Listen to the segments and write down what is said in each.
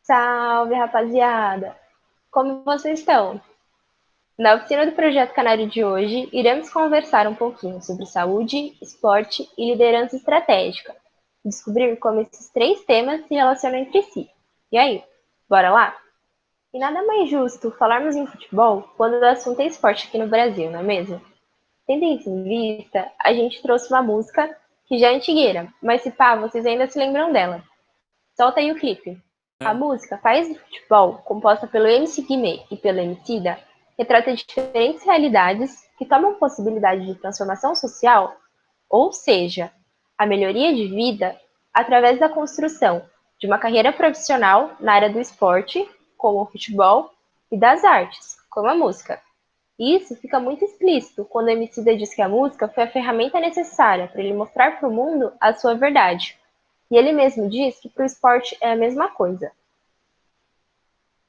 Salve, rapaziada! Como vocês estão? Na oficina do Projeto Canário de hoje, iremos conversar um pouquinho sobre saúde, esporte e liderança estratégica. Descobrir como esses três temas se relacionam entre si. E aí, bora lá? E nada mais justo falarmos em futebol quando o assunto é esporte aqui no Brasil, não é mesmo? Tendo isso em vista, a gente trouxe uma música que já é antigueira, mas se pá, vocês ainda se lembram dela. Solta aí o clipe. A É. música País do Futebol, composta pelo MC Guimê e pelo Emicida, retrata diferentes realidades que tomam possibilidade de transformação social, ou seja, a melhoria de vida através da construção de uma carreira profissional na área do esporte, como o futebol, e das artes, como a música. E isso fica muito explícito quando o Emicida diz que a música foi a ferramenta necessária para ele mostrar para o mundo a sua verdade. E ele mesmo diz que para o esporte é a mesma coisa.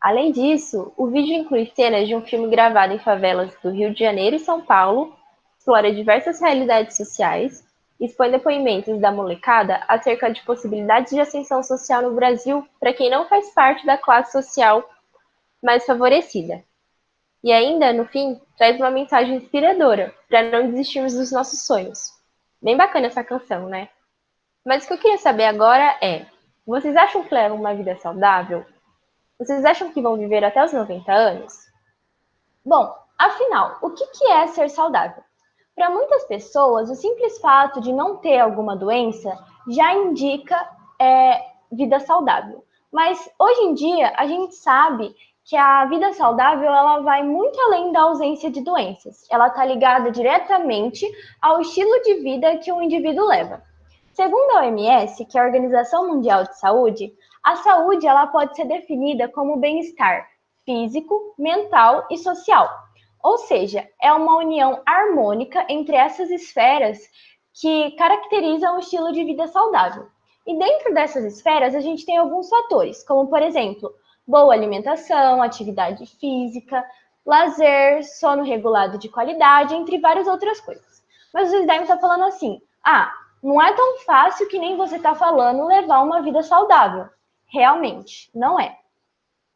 Além disso, o vídeo inclui cenas de um filme gravado em favelas do Rio de Janeiro e São Paulo, explora diversas realidades sociais, expõe depoimentos da molecada acerca de possibilidades de ascensão social no Brasil para quem não faz parte da classe social mais favorecida. E ainda, no fim, traz uma mensagem inspiradora para não desistirmos dos nossos sonhos. Bem bacana essa canção, né? Mas o que eu queria saber agora é: vocês acham que levam uma vida saudável? Vocês acham que vão viver até os 90 anos? Bom, afinal, o que é ser saudável? Para muitas pessoas, o simples fato de não ter alguma doença já indica vida saudável. Mas hoje em dia, a gente sabe que a vida saudável ela vai muito além da ausência de doenças. Ela está ligada diretamente ao estilo de vida que o indivíduo leva. Segundo a OMS, que é a Organização Mundial de Saúde, a saúde ela pode ser definida como bem-estar físico, mental e social. Ou seja, é uma união harmônica entre essas esferas que caracterizam o estilo de vida saudável. E dentro dessas esferas, a gente tem alguns fatores, como, por exemplo, boa alimentação, atividade física, lazer, sono regulado de qualidade, entre várias outras coisas. Mas vocês devem estar falando assim: não é tão fácil que nem você está falando levar uma vida saudável. Realmente, não é.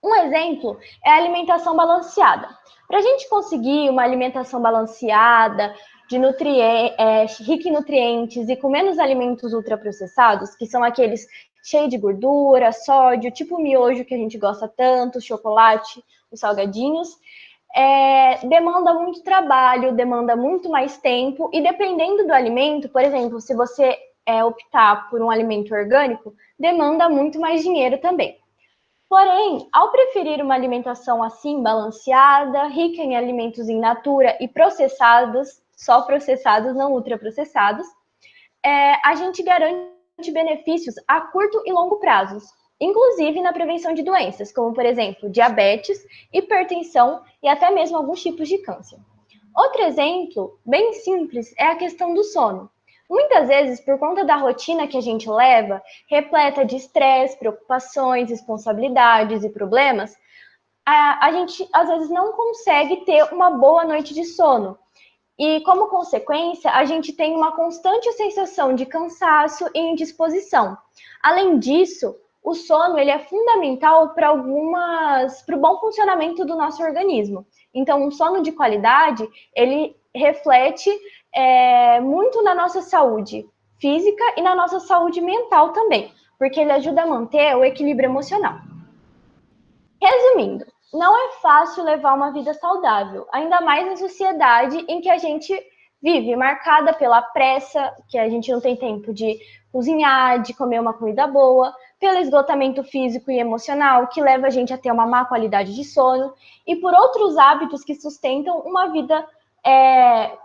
Um exemplo é a alimentação balanceada. Para a gente conseguir uma alimentação balanceada, rica em nutrientes e com menos alimentos ultraprocessados, que são aqueles cheios de gordura, sódio, tipo o miojo que a gente gosta tanto, chocolate, os salgadinhos, demanda muito trabalho, demanda muito mais tempo, e dependendo do alimento, por exemplo, se você optar por um alimento orgânico, demanda muito mais dinheiro também. Porém, ao preferir uma alimentação assim balanceada, rica em alimentos in natura e processados, só processados, não ultraprocessados, a gente garante benefícios a curto e longo prazos, inclusive na prevenção de doenças, como, por exemplo, diabetes, hipertensão e até mesmo alguns tipos de câncer. Outro exemplo, bem simples, é a questão do sono. Muitas vezes, por conta da rotina que a gente leva, repleta de estresse, preocupações, responsabilidades e problemas, a gente às vezes não consegue ter uma boa noite de sono. E, como consequência, a gente tem uma constante sensação de cansaço e indisposição. Além disso, o sono ele é fundamental para o bom funcionamento do nosso organismo. Então, um sono de qualidade, ele reflete muito na nossa saúde física e na nossa saúde mental também, porque ele ajuda a manter o equilíbrio emocional. Resumindo, não é fácil levar uma vida saudável, ainda mais na sociedade em que a gente vive, marcada pela pressa, que a gente não tem tempo de cozinhar, de comer uma comida boa, pelo esgotamento físico e emocional, que leva a gente a ter uma má qualidade de sono, e por outros hábitos que sustentam uma vida,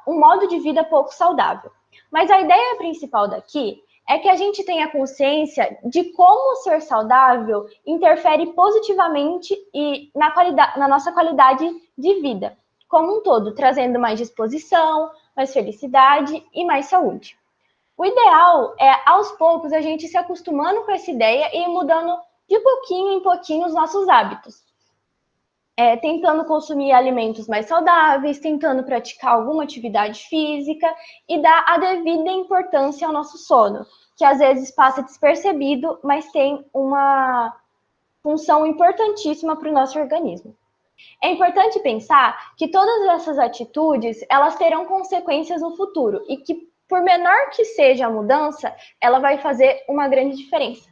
um modo de vida pouco saudável. Mas a ideia principal daqui é que a gente tenha consciência de como ser saudável interfere positivamente na nossa qualidade de vida, como um todo, trazendo mais disposição, mais felicidade e mais saúde. O ideal é, aos poucos, a gente se acostumando com essa ideia e ir mudando de pouquinho em pouquinho os nossos hábitos. Tentando consumir alimentos mais saudáveis, tentando praticar alguma atividade física e dar a devida importância ao nosso sono, que às vezes passa despercebido, mas tem função importantíssima para o nosso organismo. É importante pensar que todas essas atitudes, elas terão consequências no futuro e que, por menor que seja a mudança, ela vai fazer uma grande diferença.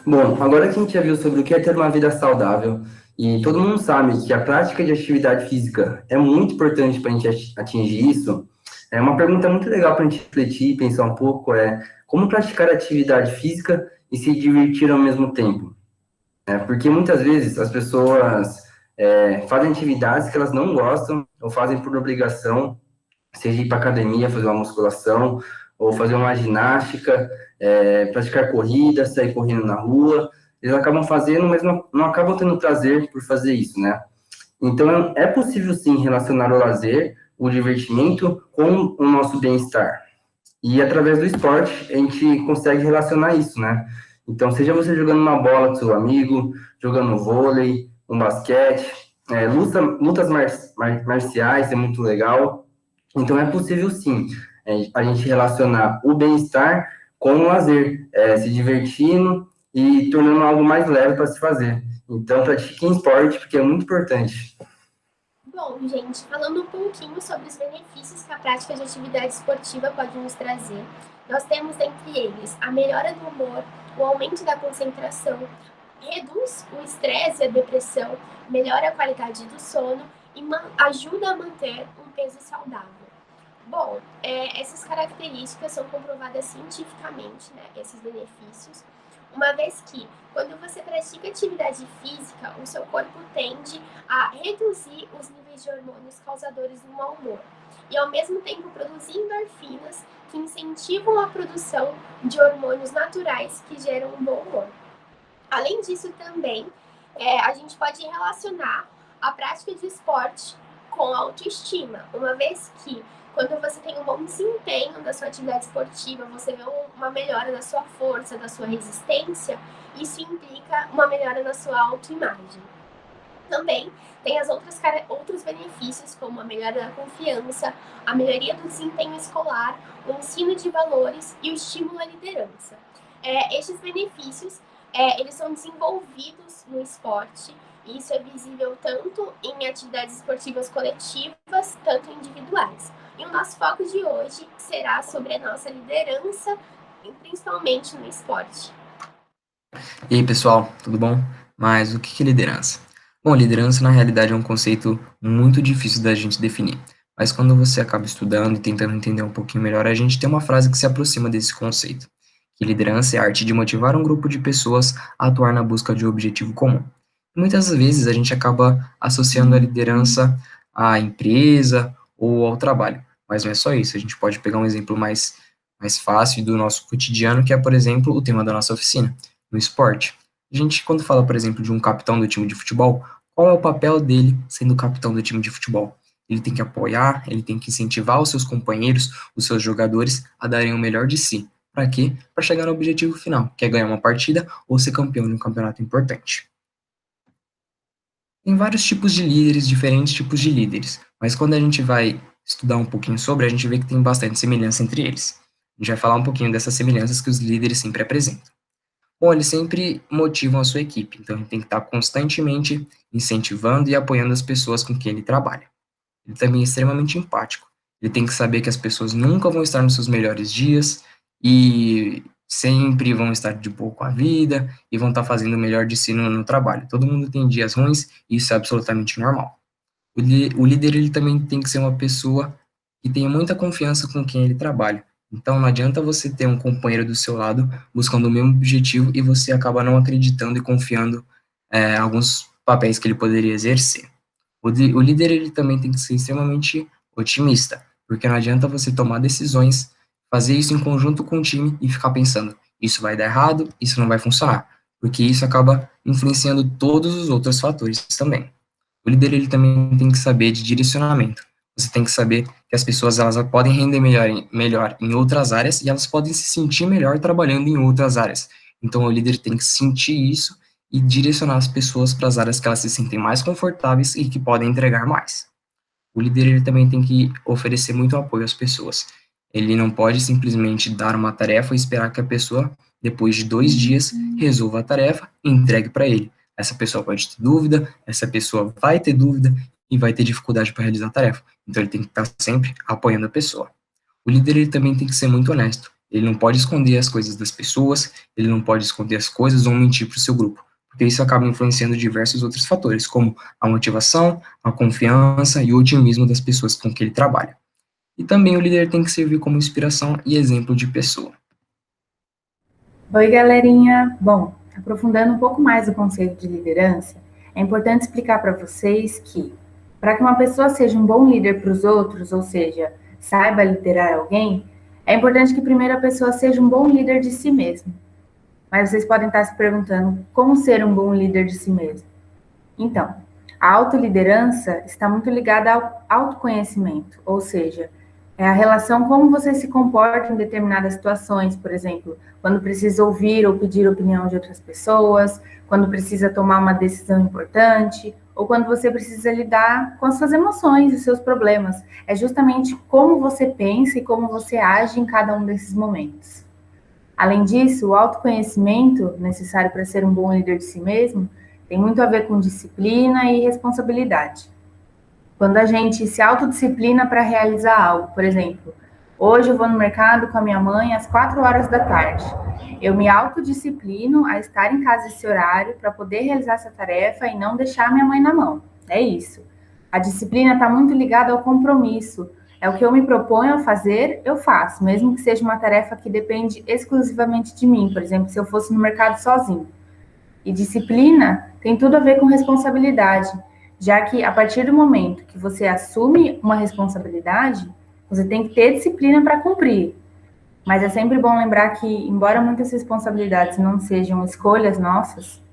Bom, agora que a gente já viu sobre o que é ter uma vida saudável, e todo mundo sabe que a prática de atividade física é muito importante para a gente atingir isso, é uma pergunta muito legal para a gente refletir e pensar um pouco, como praticar atividade física e se divertir ao mesmo tempo? Porque muitas vezes as pessoas fazem atividades que elas não gostam ou fazem por obrigação, seja ir para academia, fazer uma musculação, ou fazer uma ginástica, praticar corrida, sair correndo na rua, eles acabam fazendo, mas não acabam tendo prazer por fazer isso, né? Então, é possível, sim, relacionar o lazer, o divertimento, com o nosso bem-estar. E, através do esporte, a gente consegue relacionar isso, né? Então, seja você jogando uma bola com seu amigo, jogando vôlei, um basquete, lutas marciais, é muito legal. Então, é possível, sim, a gente relacionar o bem-estar com o lazer, se divertindo e tornando algo mais leve para se fazer. Então, pratique esporte, porque é muito importante. Bom, gente, falando um pouquinho sobre os benefícios que a prática de atividade esportiva pode nos trazer, nós temos entre eles a melhora do humor, o aumento da concentração, reduz o estresse e a depressão, melhora a qualidade do sono e ajuda a manter um peso saudável. Bom, essas características são comprovadas cientificamente, né, esses benefícios, uma vez que, quando você pratica atividade física, o seu corpo tende a reduzir os níveis de hormônios causadores do mau humor e, ao mesmo tempo, produzir endorfinas que incentivam a produção de hormônios naturais que geram um bom humor. Além disso, também, a gente pode relacionar a prática de esporte com a autoestima, uma vez que, quando você tem um bom desempenho da sua atividade esportiva, você vê uma melhora na sua força, da sua resistência, isso implica uma melhora na sua autoimagem. Também tem outros benefícios, como a melhora da confiança, a melhoria do desempenho escolar, o ensino de valores e o estímulo à liderança. Estes benefícios, eles são desenvolvidos no esporte, e isso é visível tanto em atividades esportivas coletivas, tanto individuais. E o nosso foco de hoje será sobre a nossa liderança, principalmente no esporte. E aí, pessoal, tudo bom? Mas o que é liderança? Bom, liderança na realidade é um conceito muito difícil da gente definir, mas quando você acaba estudando e tentando entender um pouquinho melhor, a gente tem uma frase que se aproxima desse conceito, que liderança é a arte de motivar um grupo de pessoas a atuar na busca de um objetivo comum. Muitas vezes a gente acaba associando a liderança à empresa ou ao trabalho, mas não é só isso, a gente pode pegar um exemplo mais fácil do nosso cotidiano, que é, por exemplo, o tema da nossa oficina no esporte. A gente, quando fala, por exemplo, de um capitão do time de futebol, qual é o papel dele sendo capitão do time de futebol? Ele tem que apoiar, ele tem que incentivar os seus companheiros, os seus jogadores a darem o melhor de si. Para quê? Para chegar no objetivo final, que é ganhar uma partida ou ser campeão de um campeonato importante. Tem vários tipos de líderes, diferentes tipos de líderes, mas quando a gente vai estudar um pouquinho sobre, a gente vê que tem bastante semelhança entre eles. A gente vai falar um pouquinho dessas semelhanças que os líderes sempre apresentam. Bom, eles sempre motivam a sua equipe, então ele tem que estar constantemente incentivando e apoiando as pessoas com quem ele trabalha. Ele também é extremamente empático. Ele tem que saber que as pessoas nunca vão estar nos seus melhores dias e sempre vão estar de boa com a vida e vão estar fazendo o melhor de si no trabalho. Todo mundo tem dias ruins e isso é absolutamente normal. O líder ele também tem que ser uma pessoa que tenha muita confiança com quem ele trabalha. Então, não adianta você ter um companheiro do seu lado buscando o mesmo objetivo e você acaba não acreditando e confiando em alguns papéis que ele poderia exercer. O líder ele também tem que ser extremamente otimista, porque não adianta você tomar decisões, fazer isso em conjunto com o time e ficar pensando, isso vai dar errado, isso não vai funcionar, porque isso acaba influenciando todos os outros fatores também. O líder ele também tem que saber de direcionamento. Você tem que saber que as pessoas elas podem render melhor em outras áreas e elas podem se sentir melhor trabalhando em outras áreas. Então, o líder tem que sentir isso e direcionar as pessoas para as áreas que elas se sentem mais confortáveis e que podem entregar mais. O líder ele também tem que oferecer muito apoio às pessoas. Ele não pode simplesmente dar uma tarefa e esperar que a pessoa Depois de 2 dias, resolva a tarefa e entregue para ele. Essa pessoa pode ter dúvida, essa pessoa vai ter dúvida e vai ter dificuldade para realizar a tarefa. Então, ele tem que estar sempre apoiando a pessoa. O líder ele também tem que ser muito honesto. Ele não pode esconder as coisas das pessoas, ele não pode esconder as coisas ou mentir para o seu grupo, porque isso acaba influenciando diversos outros fatores, como a motivação, a confiança e o otimismo das pessoas com que ele trabalha. E também o líder tem que servir como inspiração e exemplo de pessoa. Oi, galerinha! Bom, aprofundando um pouco mais o conceito de liderança, é importante explicar para vocês que, para que uma pessoa seja um bom líder para os outros, ou seja, saiba liderar alguém, é importante que primeiro a pessoa seja um bom líder de si mesmo. Mas vocês podem estar se perguntando como ser um bom líder de si mesmo. Então, a autoliderança está muito ligada ao autoconhecimento, ou seja, é a relação como você se comporta em determinadas situações, por exemplo, quando precisa ouvir ou pedir opinião de outras pessoas, quando precisa tomar uma decisão importante, ou quando você precisa lidar com as suas emoções e seus problemas. É justamente como você pensa e como você age em cada um desses momentos. Além disso, o autoconhecimento, necessário para ser um bom líder de si mesmo, tem muito a ver com disciplina e responsabilidade. Quando a gente se autodisciplina para realizar algo, por exemplo, hoje eu vou no mercado com a minha mãe às 4 horas da tarde. Eu me autodisciplino a estar em casa esse horário para poder realizar essa tarefa e não deixar minha mãe na mão. É isso. A disciplina está muito ligada ao compromisso. É o que eu me proponho a fazer, eu faço, mesmo que seja uma tarefa que depende exclusivamente de mim. Por exemplo, se eu fosse no mercado sozinho. E disciplina tem tudo a ver com responsabilidade, já que a partir do momento que você assume uma responsabilidade, você tem que ter disciplina para cumprir. Mas é sempre bom lembrar que, embora muitas responsabilidades não sejam escolhas nossas,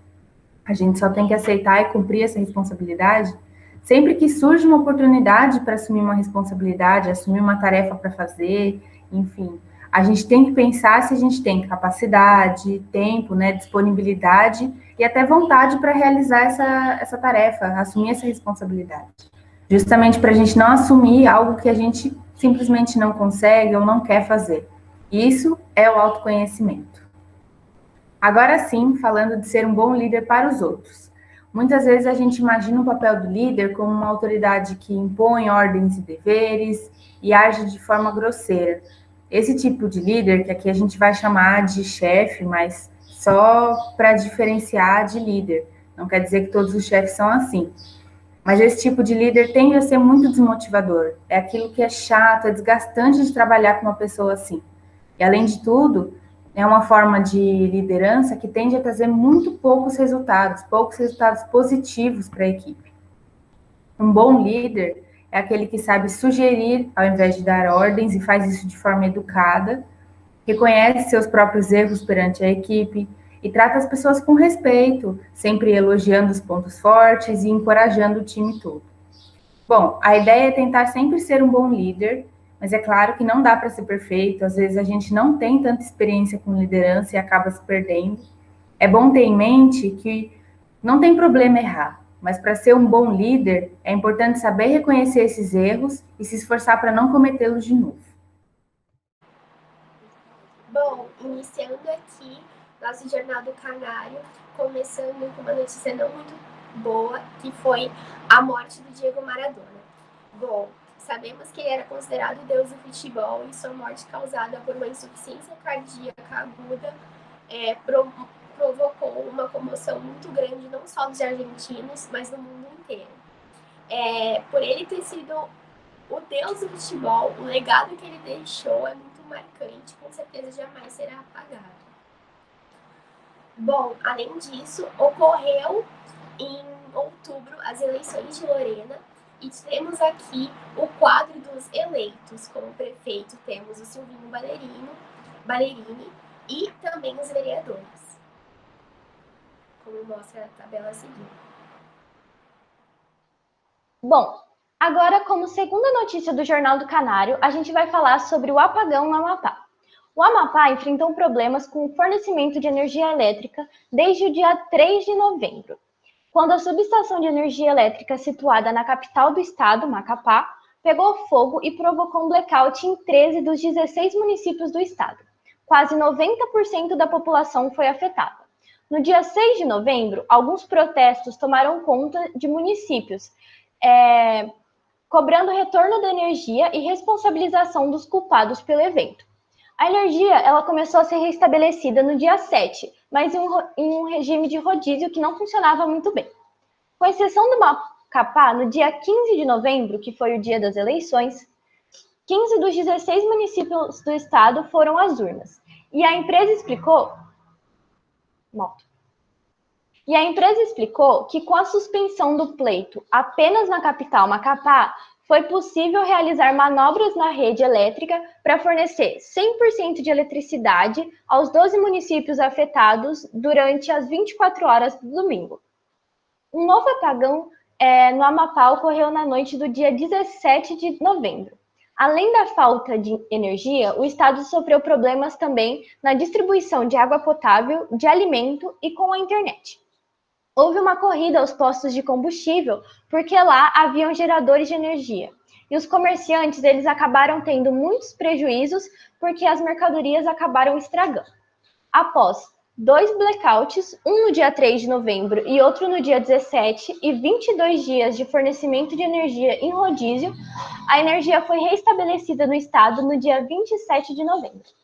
a gente só tem que aceitar e cumprir essa responsabilidade. Sempre que surge uma oportunidade para assumir uma responsabilidade, assumir uma tarefa para fazer, enfim, a gente tem que pensar se a gente tem capacidade, tempo, disponibilidade e até vontade para realizar essa tarefa, assumir essa responsabilidade. Justamente para a gente não assumir algo que a gente simplesmente não consegue ou não quer fazer. Isso é o autoconhecimento. Agora sim, falando de ser um bom líder para os outros. Muitas vezes a gente imagina o papel do líder como uma autoridade que impõe ordens e deveres e age de forma grosseira. Esse tipo de líder, que aqui a gente vai chamar de chefe, mas só para diferenciar de líder. Não quer dizer que todos os chefes são assim. Mas esse tipo de líder tende a ser muito desmotivador. É aquilo que é chato, é desgastante de trabalhar com uma pessoa assim. E além de tudo, é uma forma de liderança que tende a trazer muito poucos resultados positivos para a equipe. Um bom líder é aquele que sabe sugerir ao invés de dar ordens e faz isso de forma educada, reconhece seus próprios erros perante a equipe e trata as pessoas com respeito, sempre elogiando os pontos fortes e encorajando o time todo. Bom, a ideia é tentar sempre ser um bom líder, mas é claro que não dá para ser perfeito, às vezes a gente não tem tanta experiência com liderança e acaba se perdendo. É bom ter em mente que não tem problema errar, mas para ser um bom líder, é importante saber reconhecer esses erros e se esforçar para não cometê-los de novo. Bom, iniciando aqui nosso Jornal do Canário, começando com uma notícia não muito boa, que foi a morte do Diego Maradona. Bom, sabemos que ele era considerado o deus do futebol e sua morte causada por uma insuficiência cardíaca aguda provocou uma comoção muito grande, não só dos argentinos, mas no mundo inteiro. Por ele ter sido o deus do futebol, o legado que ele deixou é muito marcante, com certeza jamais será apagado. Bom, além disso, ocorreu em outubro as eleições de Lorena, e temos aqui o quadro dos eleitos. Como prefeito, temos o Silvinho Ballerini e também os vereadores, como mostra a tabela a seguir. Bom, agora, como segunda notícia do Jornal do Canário, a gente vai falar sobre o apagão no Amapá. O Amapá enfrentou problemas com o fornecimento de energia elétrica desde o dia 3 de novembro. Quando a subestação de energia elétrica situada na capital do estado, Macapá, pegou fogo e provocou um blackout em 13 dos 16 municípios do estado. quase 90% da população foi afetada. No dia 6 de novembro, alguns protestos tomaram conta de municípios, cobrando retorno da energia e responsabilização dos culpados pelo evento. A energia ela começou a ser restabelecida no dia 7, mas em um regime de rodízio que não funcionava muito bem. Com exceção do Macapá, no dia 15 de novembro, que foi o dia das eleições, 15 dos 16 municípios do estado foram às urnas. E a empresa explicou que com a suspensão do pleito apenas na capital Macapá, foi possível realizar manobras na rede elétrica para fornecer 100% de eletricidade aos 12 municípios afetados durante as 24 horas do domingo. Um novo apagão no Amapá ocorreu na noite do dia 17 de novembro. Além da falta de energia, o estado sofreu problemas também na distribuição de água potável, de alimento e com a internet. Houve uma corrida aos postos de combustível, porque lá haviam geradores de energia. E os comerciantes, eles acabaram tendo muitos prejuízos, porque as mercadorias acabaram estragando. Após 2 blackouts, um no dia 3 de novembro e outro no dia 17, e 22 dias de fornecimento de energia em rodízio, a energia foi restabelecida no estado no dia 27 de novembro.